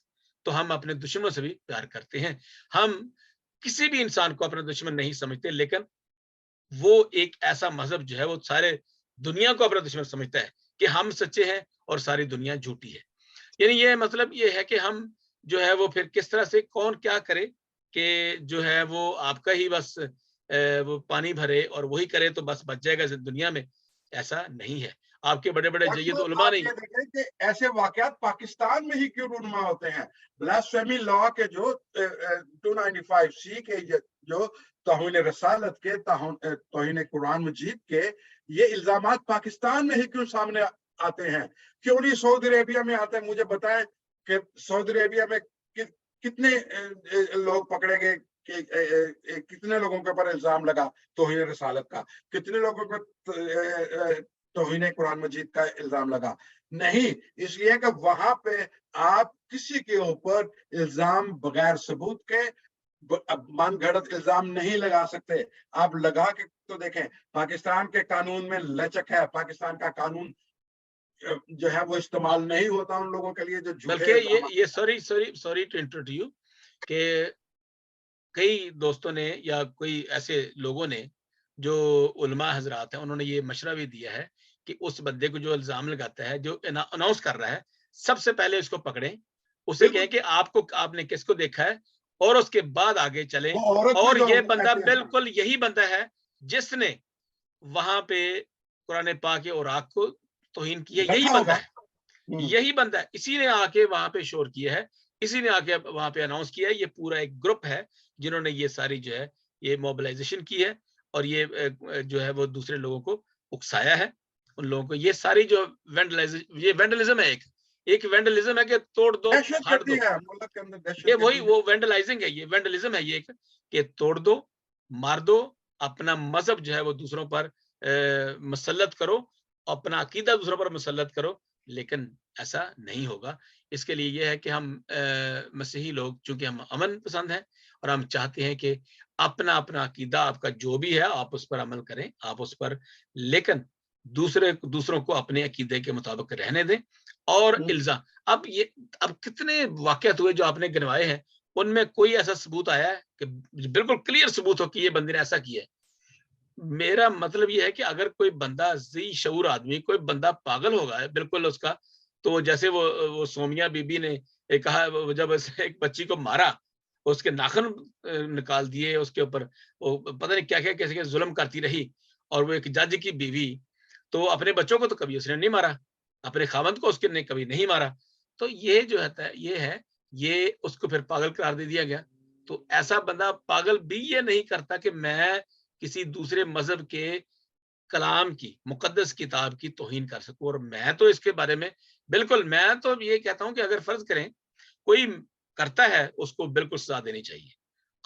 तो हम अपने दुश्मनों से भी प्यार करते हैं। हम किसी भी इंसान को अपना दुश्मन नहीं समझते, लेकिन वो एक ऐसा मजहब जो है वो सारे दुनिया को अपना दुश्मन समझता है कि हम सच्चे हैं और सारी दुनिया झूठी है। यानी ये मतलब ये है कि हम जो है वो फिर किस तरह से कौन क्या करे कि जो है वो आपका ही बस वो पानी भरे और वही करे तो बस बच जाएगा दुनिया में। ऐसा नहीं है। आपके बड़े बड़े जय्यद
डॉक्टर
उलमा
आप
नहीं।
ये देखें कि ऐसे वाकयात पाकिस्तान में ही क्यों रूनुमा होते हैं। ब्लास्फेमी लॉ के जो 295C के जो तौहीन रसालत के, तौहीन कुरान मजीद के ये इल्जामात पाकिस्तान में ही क्यों सामने आते हैं, क्यों नहीं सऊदी अरेबिया में आते हैं। मुझे बताएं कि सऊदी अरेबिया में कितने लोग पकड़े गए, कितने लोगों के ऊपर इल्जाम लगा तौहीन रसालत का, कितने लोगों को तौहीन कुरान मजीद का इल्जाम लगा। नहीं, इसलिए कि वहां पे आप किसी के ऊपर इल्जाम बगैर सबूत के मन घड़त इल्जाम नहीं लगा सकते। आप लगा के तो देखें, पाकिस्तान के कानून में लचक है, पाकिस्तान का कानून जो है वो इस्तेमाल नहीं होता उन लोगों के लिए जो
बल्कि
झूठे इल्जाम।
ये सॉरी टू इंटरप्ट यू कि कई दोस्तों ने या कोई ऐसे लोगों ने जो उलमा हजरात हैं, उन्होंने ये मशवरा भी दिया है कि उस बंदे को जो इल्जाम लगाता है, जो अनाउंस कर रहा है, सबसे पहले उसको पकड़ें, उसे कहें कि आपने किसको देखा है, और उसके बाद आगे चलें।
वो औरत भी
और
जो
ये बंदा
कहते हैं
बिल्कुल यही बंदा है जिसने वहां पे कुरान पाक और आग को तौहीन किया। यही
देखा
बंदा
होगा।
है, यही बंदा है। इसी ने आके वहां पे शोर किया है, इसी ने आके वहां पे अनाउंस किया है। ये पूरा एक ग्रुप है जिन्होंने ये सारी जो है ये मोबिलाइजेशन की है, और ये जो है वो दूसरे लोगों को उकसाया है। उन लोगों को ये सारी जो ये वेंडलिज्म है, एक वेंडलिज्म है कि तोड़ दो,
दहशत
फाड़
गर्दी
दो।
है, मुल्क के अंदर
ये
दहशत
वही
गर्दी है।
वो वेंडलाइजिंग है, ये वेंडलिज्म है, ये एक कि तोड़ दो, मार दो, अपना मजहब जो है वो दूसरों पर मुसल्लत करो, अपना अकीदा दूसरों पर मुसल्लत करो। लेकिन ऐसा नहीं होगा। इसके लिए ये है कि हम मसीही लोग, चूंकि हम अमन पसंद हैं और हम चाहते हैं कि अपना अपना अकीदा आपका जो भी है आप उस पर अमल करें, आप उस पर, लेकिन दूसरों को अपने अकीदे के मुताबिक रहने दें। और इल्जाम, अब कितने वाकयात हुए जो आपने गिनवाए हैं, उनमें कोई ऐसा सबूत आया है कि बिल्कुल क्लियर सबूत हो कि ये बंदे ने ऐसा किया है? मेरा मतलब ये है कि अगर कोई बंदा ज़ी शऊर आदमी, कोई बंदा पागल होगा है बिल्कुल उसका, तो जैसे वो सोमिया बीबी ने कहा, जब एक बच्ची को मारा, उसके नाखून निकाल दिए उसके ऊपर, वो पता नहीं क्या-क्या कैसे-कैसे जुल्म करती रही, और वो एक जज की बीवी, तो अपने बच्चों को तो कभी उसने नहीं मारा, अपने खावंद को उसने कभी नहीं मारा। तो ये जो है ये उसको फिर पागल करार दे दिया गया। तो ऐसा बंदा पागल भी ये नहीं करता कि मैं किसी दूसरे मजहब के कलाम की, मुकद्दस किताब की तौहीन कर सकूं। और मैं तो इसके बारे में बिल्कुल, मैं तो ये कहता हूं कि अगर फर्ज करें कोई करता है, उसको बिल्कुल सजा देनी चाहिए,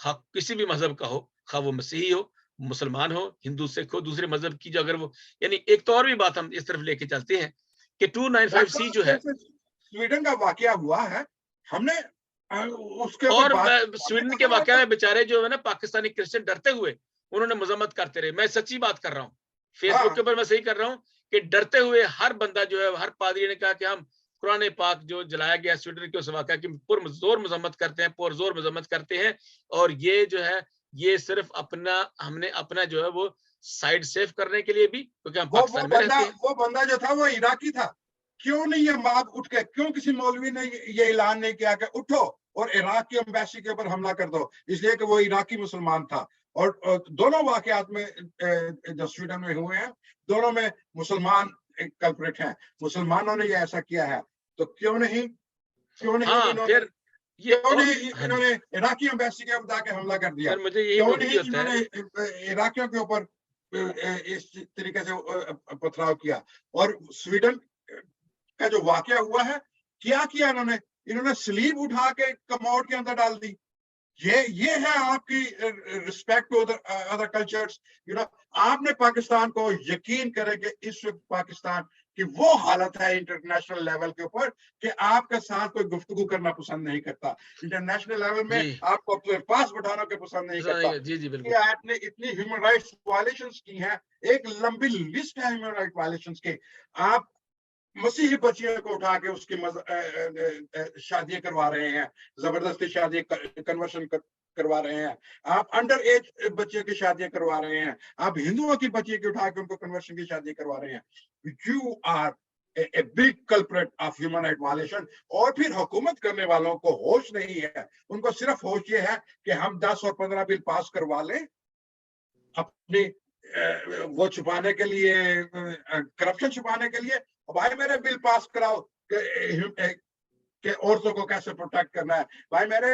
खा किसी भी मजहब का हो, खा वो मसीही हो, मुसलमान हो, हिंदू, सिख हो, दूसरे मजहब की जो अगर वो, यानी एक तो और भी बात हम इस तरफ लेके चलते हैं कि 295C जो है,
स्वीडन का वाकया हुआ है, हमने उसके ऊपर
और
बात, हमने
स्वीडन के
कहा
वाकया
था।
में बेचारे जो है ना पाकिस्तानी क्रिश्चियन डरते हुए उन्होंने मजम्मत करते रहे। मैं सच्ची बात कर रहा हूँ, फेसबुक के
हाँ,
ऊपर मैं सही कर रहा हूँ कि डरते हुए हर बंदा जो है, हर पादरी ने कहा कि हम कुरान पाक जो जलाया गया स्वीडन के उस वाकया की पुरजोर मजम्मत करते हैं, पुरजोर मजम्मत करते हैं। और ये जो है, ये सिर्फ अपना, हमने अपना जो है वो साइड सेव करने के लिए भी, क्योंकि हम पाकिस्तान में रहते हैं।
वो बंदा जो था वो इराकी था। क्यों नहीं ये माब उठ के, क्यों किसी मौलवी ने ये ऐलान नहीं किया कि उठो और इराक की एम्बेसी के ऊपर हमला कर दो, इसलिए कि वो इराकी मुसलमान था। और दोनों वाकयात में जो स्वीडन में हुए हैं, दोनों में मुसलमान कल्प्रिट हैं, मुसलमानों ने ये ऐसा किया है। तो क्यों नहीं
हाँ,
इन्होंने,
फिर ये और, हाँ जी,
इन्होंने इराकी एम्बेसी के ऊपर जाके हमला कर दिया?
फिर मुझे यही
क्यों नहीं
मुश्किल होता है।
इन्होंने इराकियों के ऊपर इस तरीके से पथराव किया? और स्वीडन का जो वाकया हुआ है, क्या किया इन्होंने? इन्होंने स्लीव उठा के कमोड के अंदर डाल दी। ये है आपकी respect to other cultures, you know. आपने पाकिस्तान को, यकीन करें कि इस वक्त पाकिस्तान की वो हालत है इंटरनेशनल लेवल के ऊपर कि आपके साथ कोई गुफ्तगू करना पसंद नहीं करता। इंटरनेशनल लेवल में
जी,
आपको अपने पास बैठाना के पसंद नहीं करता।
जी, जी,
कि
बिल्कुल।
आपने इतनी ह्यूमन राइट्स वायलेशंस की हैं, एक लंबी लिस्ट है ह्यूमन राइट वायलेशंस के। आप मसीही बच्चियों को उठा के उसकी शादियां करवा रहे हैं, जबरदस्ती शादी कन्वर्शन करवा रहे हैं। आप अंडर एज बच्चे की शादियां करवा रहे हैं। आप हिंदुओं की बच्ची की उठा के उनको कन्वर्शन की शादी करवा रहे हैं। You are a big culprit of human right violation. और फिर हुकूमत करने वालों को होश नहीं है, उनको सिर्फ होश ये है कि हम 10 और 15 बिल पास करवा लें अपनी वो छुपाने के लिए, करप्शन छुपाने के लिए। भाई मेरे बिल पास कराओ कि औरतों को कैसे प्रोटेक्ट करना है। भाई मेरे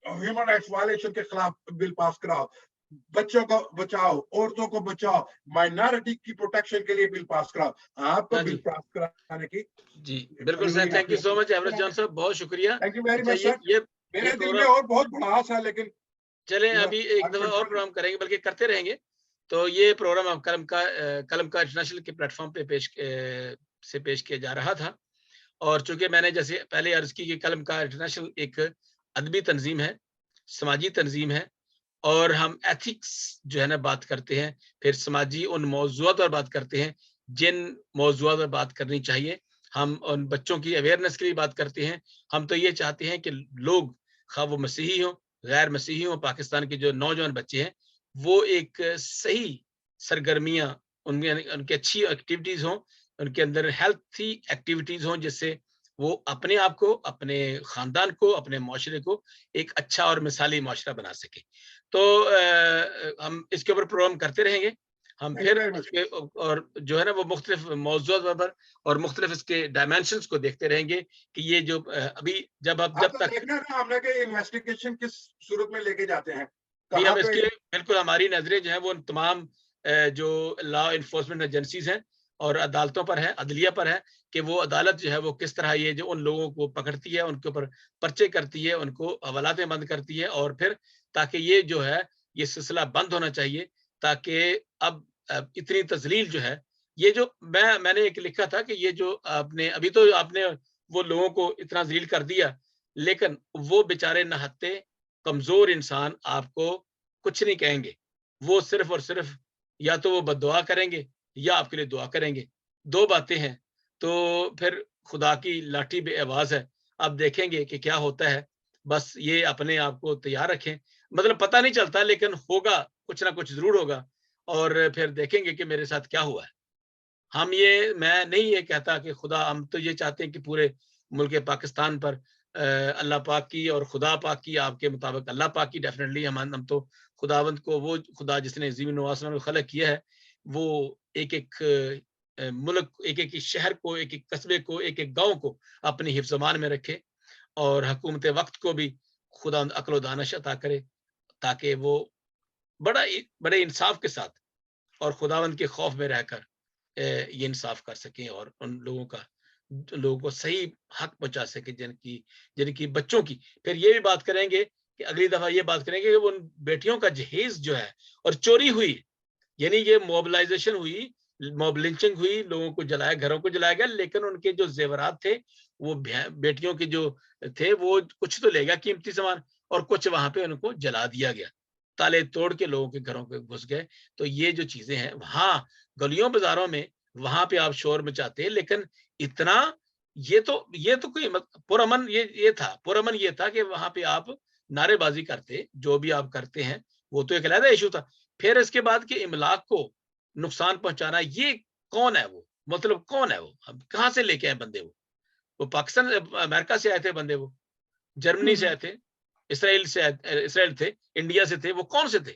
ह्यूमन राइट्स वायलेशन के खिलाफ बिल पास कराओ, बच्चों को बचाओ, औरतों को बचाओ, माइनॉरिटी की प्रोटेक्शन के लिए बिल पास कराओ। आपको
हाँ
बिल
जी,
पास कराने की
जी, बिल्कुल सर,
जिम्मेदारी
थैंक
आपकी
यू सो
होती
मच एवरेज जॉन
है।
साहब, बहुत शुक्रिया।
थैंक यू वेरी
अच्छा,
मच सर।
ये
मेरे दिल में
प्रोग्राम,
और बहुत भड़ास है, लेकिन
चलें
यू नो
अभी एक
आई
दफ़ा और
कंट्रोल।
प्रोग्राम करेंगे, बल्कि करते रहेंगे। तो ये प्रोग्राम अब कलम का इंटरनेशनल के प्लेटफ़ॉर्म पे पेश किया जा रहा था। और चूँकि मैंने जैसे पहले अर्ज़ की कि कलम का इंटरनेशनल एक अदबी तंज़ीम है, समाजी तंज़ीम है, और हम एथिक्स जो है ना बात करते हैं, फिर समाजी उन मौज़ूआत पर बात करते हैं, जिन मौज़ूआत पर बात करनी चाहिए। हम उन बच्चों की अवेयरनेस के लिए बात करते हैं। हम तो ये चाहते हैं कि लोग, ख़्वा वो मसीही हों, गैर मसीही हों, पाकिस्तान के जो नौजवान बच्चे हैं, वो एक सही सरगर्मियाँ, उनमें उनकी अच्छी एक्टिविटीज़ हों, उनके अंदर हेल्थी एक्टिविटीज़ हों, जिससे वो अपने आप को, अपने ख़ानदान को, अपने मुआशरे को एक अच्छा और मिसाली मुआशरा बना सकें। तो हम इसके ऊपर प्रोग्राम करते रहेंगे। हम
थैंक यू
फिर
वेरी मच।
इसके और जो है ना वो मुख्तलिफ मौज़ूआत पर और मुख्तलिफ इसके डायमेंशंस को देखते रहेंगे कि ये जो अभी
आप
जब
तो
तक
देखना ना हमने कि इन्वेस्टिगेशन किस सूरत में लेके जाते हैं,
नहीं,
कहाँ
अब
पे।
इसके बिल्कुल हमारी नज़रें जो हैं वो उन तमाम जो लॉ एनफोर्समेंट एजेंसीज़ हैं और अदालतों पर है, अदलिया पर है कि वो अदालत जो है वो किस तरह ये जो उन लोगों को पकड़ती है, उनके ऊपर पर्चे करती है, उनको हवालातें बंद करती है, और फिर ताकि ये जो है, ये सिलसिला बंद होना चाहिए, ताकि अब इतनी तज़लील जो है, ये जो मैंने एक लिखा था कि ये जो आपने अभी तो आपने वो लोगों को इतना ज़लील कर दिया, लेकिन वो बेचारे निहत्थे कमज़ोर इंसान आपको कुछ नहीं कहेंगे। वो सिर्फ़ और सिर्फ़ या तो वो बद्दुआ करेंगे या आपके लिए दुआ करेंगे। 2 बातें हैं। तो फिर खुदा की लाठी बेआवाज़ है। अब देखेंगे कि क्या होता है। बस ये अपने आप को तैयार रखें। मतलब पता नहीं चलता, लेकिन होगा, कुछ ना कुछ ज़रूर होगा, और फिर देखेंगे कि मेरे साथ क्या हुआ है। मैं नहीं ये कहता कि खुदा, हम तो ये चाहते हैं कि पूरे मुल्क पाकिस्तान पर अल्लाह पाक की और खुदा पाक की, आपके मुताबिक अल्लाह पाक की डेफिनेटली हम तो खुदावंद को, वो खुदा जिसने ज़मीन व आसमान को खलक किया है, वो एक-एक मुल्क, एक-एक शहर को, एक-एक कस्बे को, एक-एक गाँव को अपनी हिफ्ज़-ए-मान में रखे, और हुकूमत वक़्त को भी खुदा अक्ल व दानिश अता करे, ताकि वो बड़े इंसाफ के साथ और खुदावंद के खौफ में रहकर ये इंसाफ कर सकें और उन लोगों को सही हक पहुंचा सके, जिनकी बच्चों की। फिर ये भी बात करेंगे कि अगली दफा ये बात करेंगे कि उन बेटियों का जहेज जो है और चोरी हुई, यानी ये मोबिलाइजेशन हुई, मॉब लिंचिंग हुई, लोगों को जलाया, घरों को जलाया गया, लेकिन उनके जो जेवरात थे, वो बेटियों के जो थे, वो कुछ तो ले गया कीमती सामान, और कुछ वहां पे उनको जला दिया गया, ताले तोड़ के लोगों के घरों पे घुस गए। तो ये जो चीजें हैं, हाँ, गलियों बाजारों में वहां पे आप शोर मचाते हैं, लेकिन इतना ये तो कोई पुरअमन पुरअमन ये था कि वहां पे आप नारेबाजी करते, जो भी आप करते हैं, वो तो एक अलग इशू था। फिर इसके बाद कि इमलाक को नुकसान पहुंचाना, ये कौन है वो, मतलब कौन है वो, अब कहाँ से लेके आए बंदे वो पाकिस्तान अमेरिका से आए थे बंदे, वो जर्मनी से आए थे, इसराइल थे, इंडिया से थे, वो कौन से थे,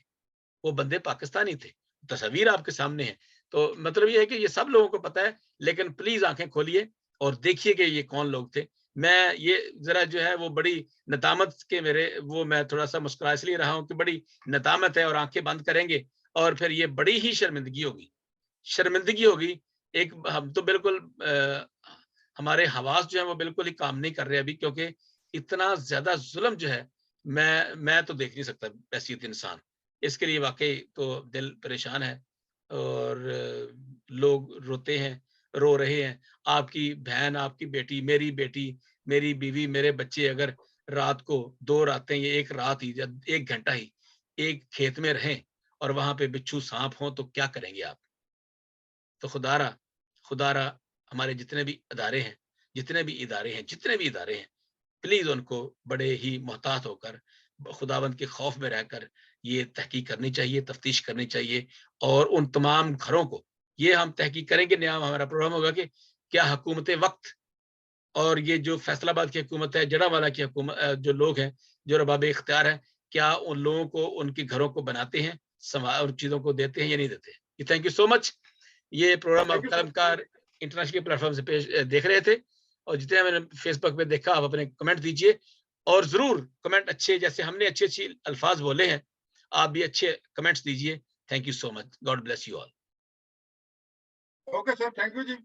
वो बंदे पाकिस्तानी थे। तस्वीर आपके सामने है। तो मतलब ये है कि ये सब लोगों को पता है, लेकिन प्लीज आंखें खोलिए और देखिए कि ये कौन लोग थे। मैं ये जरा जो है वो बड़ी नदामत के मैं थोड़ा सा मुस्कुरा इसलिए रहा हूँ कि बड़ी नदामत है, और आंखें बंद करेंगे और फिर ये बड़ी ही शर्मिंदगी होगी। एक हम तो बिल्कुल हमारे हवास जो है वो बिल्कुल ही काम नहीं कर रहे अभी, क्योंकि इतना ज्यादा जुल्म जो है मैं तो देख नहीं सकता हैसियत इंसान। इसके लिए वाकई तो दिल परेशान है, और लोग रो रहे हैं। आपकी बहन, आपकी बेटी, मेरी बीवी, मेरे बच्चे अगर रात को 2 रातें या 1 रात ही या 1 घंटा ही एक खेत में रहें और वहां पे बिच्छू सांप हो, तो क्या करेंगे आप? तो खुदारा हमारे जितने भी इदारे हैं, प्लीज उनको बड़े ही मोहतात होकर, खुदावंद के खौफ में रहकर ये तहकीक करनी चाहिए, तफ्तीश करनी चाहिए, और उन तमाम घरों को ये हम तहकीक करेंगे। नया हमारा प्रोग्राम होगा कि क्या हुकूमत वक्त और ये जो फैसलाबाद की हुकूमत है, जड़ावाला की हुकूमत, जो लोग हैं, जो रबाब इख्तियार है, क्या उन लोगों को उनके घरों को बनाते हैं, उन चीजों को देते हैं या नहीं देते? Thank you so much. ये प्रोग्राम आप कलमकार इंटरनेशनल प्लेटफॉर्म से देख रहे थे, और जितने मैंने फेसबुक पे देखा, आप अपने कमेंट दीजिए, और जरूर कमेंट अच्छे, जैसे हमने अच्छे अल्फाज बोले हैं, आप भी अच्छे कमेंट्स दीजिए। Thank you so much. God bless you all.
Okay sir, thank you ji.